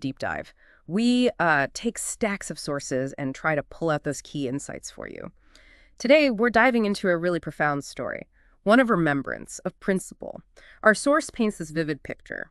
deep dive. We take stacks of sources and try to pull out those key insights for you. Today, we're diving into a really profound story, one of remembrance, of principle. Our source paints this vivid picture.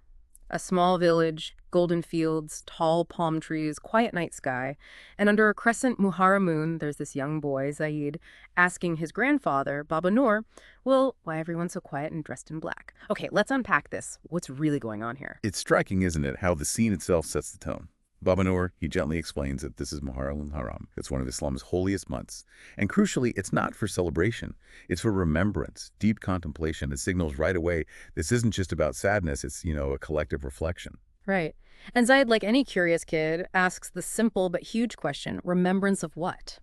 A small village, golden fields, tall palm trees, quiet night sky, and under a crescent Muharram moon, there's this young boy, Zaid, asking his grandfather, Baba Noor, well, why everyone's so quiet and dressed in black? Okay, let's unpack this. What's really going on here? It's striking, isn't it, how the scene itself sets the tone. Baba Noor, he gently explains that this is Muharram Haram. It's one of Islam's holiest months. And crucially, it's not for celebration. It's for remembrance, deep contemplation. It signals right away this isn't just about sadness. It's, a collective reflection. Right. And Zaid, like any curious kid, asks the simple but huge question, remembrance of what?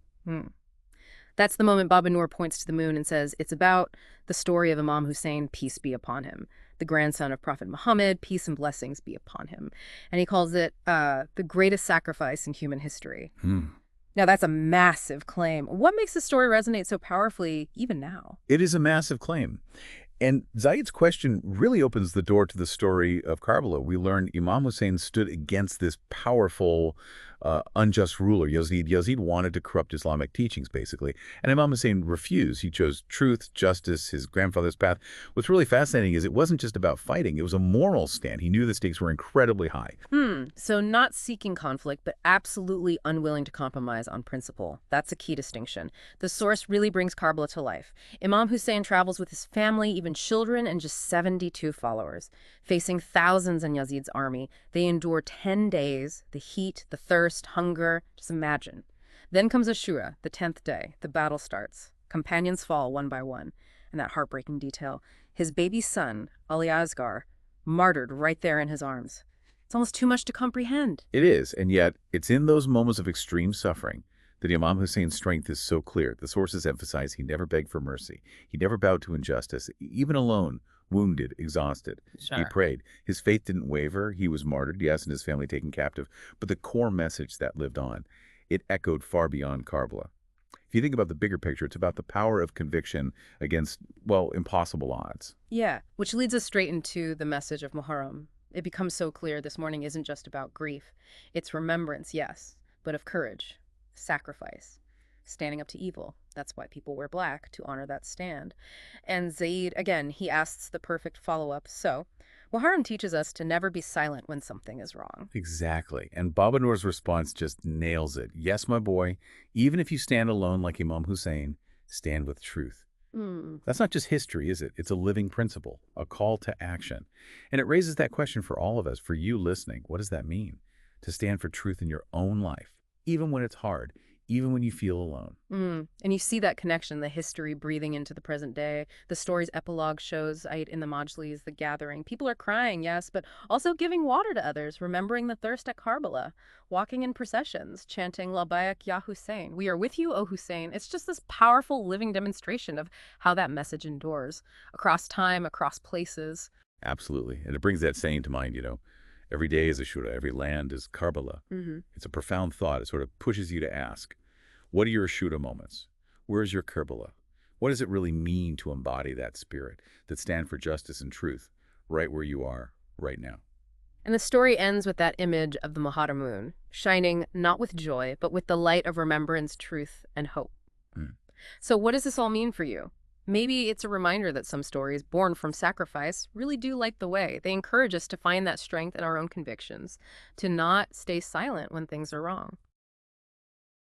That's the moment Baba Noor points to the moon and says, it's about the story of Imam Hussein, peace be upon him, the grandson of Prophet Muhammad, peace and blessings be upon him. And he calls it the greatest sacrifice in human history. Now, that's a massive claim. What makes the story resonate so powerfully even now? It is a massive claim. And Zayed's question really opens the door to the story of Karbala. We learn Imam Hussein stood against this powerful, unjust ruler, Yazid. Yazid wanted to corrupt Islamic teachings, basically. And Imam Hussein refused. He chose truth, justice, his grandfather's path. What's really fascinating is it wasn't just about fighting. It was a moral stand. He knew the stakes were incredibly high. So not seeking conflict, but absolutely unwilling to compromise on principle. That's a key distinction. The source really brings Karbala to life. Imam Hussein travels with his family, even children, and just 72 followers. Facing thousands in Yazid's army, they endure 10 days, the heat, the thirst, hunger, just imagine. Then comes Ashura, the 10th day. The battle starts. Companions fall one by one. And that heartbreaking detail, his baby son, Ali Asghar, martyred right there in his arms. It's almost too much to comprehend. It is, and yet it's in those moments of extreme suffering that Imam Hussein's strength is so clear. The sources emphasize he never begged for mercy. He never bowed to injustice, even alone, wounded, exhausted. He prayed. His faith didn't waver. He was martyred, yes, and his family taken captive. But the core message that lived on, it echoed far beyond Karbala. If you think about the bigger picture, it's about the power of conviction against, well, impossible odds. Yeah, which leads us straight into the message of Muharram. It becomes so clear this morning isn't just about grief. It's remembrance, yes, but of courage, sacrifice, standing up to evil. That's why people wear black, to honor that stand. And Zaid, again, he asks the perfect follow-up. So, Muharram teaches us to never be silent when something is wrong. Exactly. And Baba Noor's response just nails it. Yes, my boy, even if you stand alone like Imam Hussein, stand with truth. That's not just history, is it? It's a living principle, a call to action. And it raises that question for all of us, for you listening. What does that mean? To stand for truth in your own life, even when it's hard, even when you feel alone. And you see that connection, the history breathing into the present day. The story's epilogue shows in the Majlis, the gathering. People are crying, yes, but also giving water to others, remembering the thirst at Karbala, walking in processions, chanting Labayak Ya Hussein. We are with you, O Hussein. It's just this powerful living demonstration of how that message endures across time, across places. Absolutely. And it brings that saying to mind, every day is Ashura, every land is Karbala. It's a profound thought. It sort of pushes you to ask, what are your Ashura moments? Where's your Karbala? What does it really mean to embody that spirit, that stand for justice and truth, right where you are, right now? And the story ends with that image of the Muharram moon, shining not with joy, but with the light of remembrance, truth, and hope. So what does this all mean for you? Maybe it's a reminder that some stories born from sacrifice really do light the way. They encourage us to find that strength in our own convictions, to not stay silent when things are wrong.